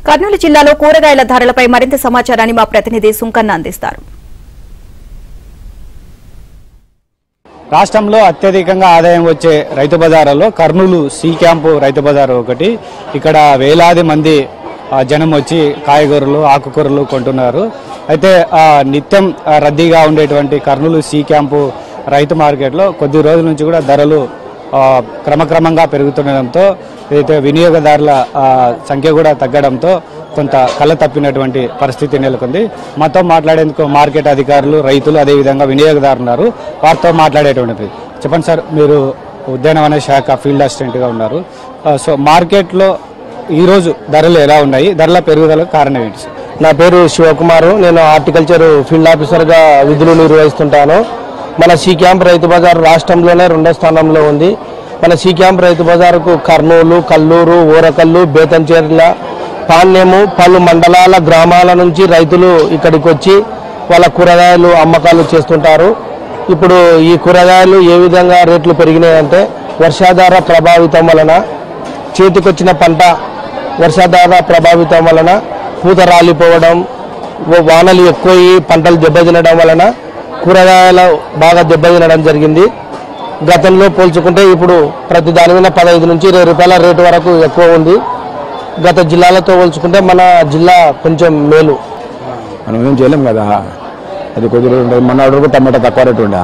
కర్నూలు జిల్లాలో కూరగాయల ధరలపై మరింత సమాచారాన్ని మా ప్రతినిధి సుంకన్న అందిస్తారు. రాష్ట్రంలో అత్యధికంగా ఆదాయం వచ్చే రైతు బజార్లలో కర్నూలు సి క్యాంపు రైతు బజార్ ఒకటి. ఇక్కడ వేలాది మంది జనం వచ్చి కాయగూరలు ఆకుకూరలు కొంటున్నారు. అయితే నిత్యం రద్దీగా ఉండేటువంటి కర్నూలు సి క్యాంపు రైతు మార్కెట్లో కొద్ది రోజుల నుంచి కూడా ధరలు క్రమక్రమంగా పెరుగుతుండడంతో అయితే వినియోగదారుల సంఖ్య కూడా తగ్గడంతో కొంత కళ్ళ తప్పినటువంటి పరిస్థితి నెలకొంది. మాతో మాట్లాడేందుకు మార్కెట్ అధికారులు, రైతులు, అదేవిధంగా వినియోగదారులు ఉన్నారు. వారితో మాట్లాడేటువంటిది. చెప్పండి సార్, మీరు ఉద్యానవన శాఖ ఫీల్డ్ అసిస్టెంట్గా ఉన్నారు. సో మార్కెట్లో ఈరోజు ధరలు ఎలా ఉన్నాయి, ధరల పెరుగుదలకు కారణం ఏంటి సార్? నా పేరు శివకుమారు. నేను హార్టికల్చర్ ఫీల్డ్ ఆఫీసర్గా విధులు నిర్వహిస్తుంటాను. మన సి క్యాంప్ రైతు బజార్ రాష్ట్రంలోనే 2వ స్థానంలో ఉంది. మన సి క్యాంప్ రైతు బజార్కు కర్నూలు, కల్లూరు, ఊరకల్లు, బేతంచెర్ల, పాణ్యము, పలు మండలాల గ్రామాల నుంచి రైతులు ఇక్కడికి వచ్చి వాళ్ళ కూరగాయలు అమ్మకాలు చేస్తుంటారు. ఇప్పుడు ఈ కూరగాయలు ఏ విధంగా రేట్లు పెరిగినాయంటే వర్షాధార ప్రభావితం వలన, చేతికొచ్చిన పంట వర్షాధార ప్రభావితం వలన పూత రాలిపోవడం, వానలు ఎక్కువ పంటలు దెబ్బతినడం వలన కూరగాయలు బాగా దెబ్బతినడం జరిగింది. గతంలో పోల్చుకుంటే ఇప్పుడు ప్రతి దాని మీద 15 నుంచి 20 రూపాయల రేటు వరకు ఎక్కువ ఉంది. గత జిల్లాలతో పోల్చుకుంటే మన జిల్లా కొంచెం మేలు. మనం ఏం చేయలేం కదా, అది కొద్దిగా మన వరకు టమాటా తక్కువ రేటు ఉండే,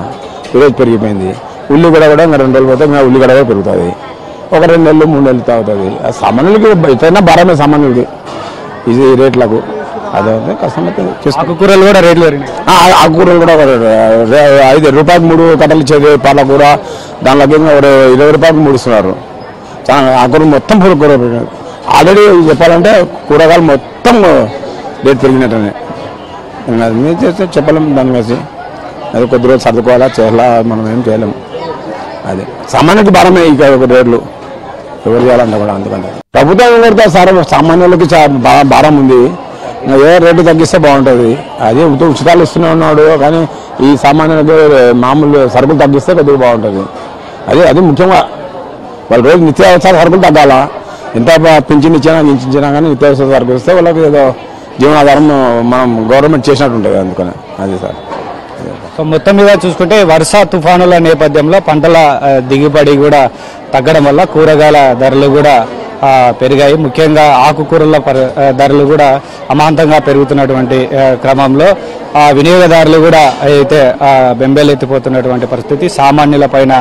ఈరోజు పెరిగిపోయింది. ఉల్లిగడ్డ కూడా ఇంకా 2 రోజులు పోతే ఇంకా ఉల్లిగడ్డ కూడా పెరుగుతుంది. ఒక 2 నెలలు 3 నెలలు తాగుతుంది. సామాన్యులకి ఎట్లయినా భారమే సామాన్యులకి ఇది రేట్లకు. అదే కష్టం అవుతుంది. ఆకుకూరలు కూడా రేట్లు ఆకుకూరలు కూడా 5 రూపాయలకు 3 కట్టలు ఇచ్చేది. పాలకూర దానిలోకి 20 రూపాయలకు 3 ఇస్తున్నారు. చాలా ఆకుకూర మొత్తం కూర ఆల్రెడీ చెప్పాలంటే కూరగాయలు మొత్తం రేట్ పెరిగినట్టనే. అది చేస్తే చెప్పలేము. దాని వేసి అది కొద్ది రోజులు సర్దుకోవాలా, చేయాలా, మనం ఏం చేయలేము. అదే సామాన్యులకి భారమే ఇక రేట్లు ఎవరు చేయాలంటే కూడా. అందుకంటే ప్రభుత్వం కొడితే సార్ సామాన్యులకి భారం ఉంది. ఏ రేటు తగ్గిస్తే బాగుంటుంది. అదే ఉచితాలు ఇస్తూనే ఉన్నాడు, కానీ ఈ సామాన్యులకి మామూలు సరుకులు తగ్గిస్తే కొద్దిగా బాగుంటుంది. అది ముఖ్యంగా వాళ్ళ రోజు నిత్యావసర సరుకులు తగ్గాల. ఎంత పింఛన్ ఇచ్చినా కానీ నిత్యావసర సరుకులు ఇస్తే వాళ్ళకి ఏదో జీవనాధారం మనం గవర్నమెంట్ చేసినట్టు ఉంటుంది. అందుకని అది సార్. సో మొత్తం మీద చూసుకుంటే వర్ష తుఫానుల నేపథ్యంలో పంటల దిగుబడి కూడా తగ్గడం వల్ల కూరగాయల ధరలు కూడా పెరిగాయి. ముఖ్యంగా ఆకుకూరల ధరలు కూడా అమాంతంగా పెరుగుతున్నటువంటి క్రమంలో వినియోగదారులు కూడా అయితే బెంబేలెత్తిపోతున్నటువంటి పరిస్థితి. సామాన్యుల పైన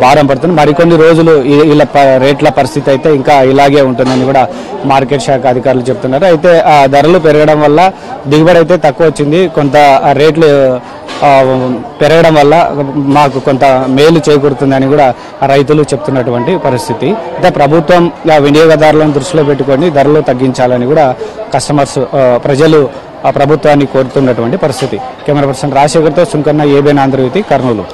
భారం పడుతుంది. మరికొన్ని రోజులు ఇలా రేట్ల పరిస్థితి అయితే ఇంకా ఇలాగే ఉంటుందని కూడా మార్కెట్ శాఖ అధికారులు చెప్తున్నారు. అయితే ధరలు పెరగడం వల్ల దిగుబడి అయితే తక్కువ వచ్చింది. కొంత రేట్లు పెరగడం వల్ల మాకు కొంత మేలు చేకూరుతుందని కూడా రైతులు చెప్తున్నటువంటి పరిస్థితి. అయితే ప్రభుత్వం వినియోగదారులను దృష్టిలో పెట్టుకొని ధరలు తగ్గించాలని కూడా కస్టమర్స్, ప్రజలు ప్రభుత్వాన్ని కోరుతున్నటువంటి పరిస్థితి. కెమెరా పర్సన్ రాజశేఖర్తో సుంకన్న, ఏబిఎన్ ఆంధ్రజ్యోతి, కర్నూలు.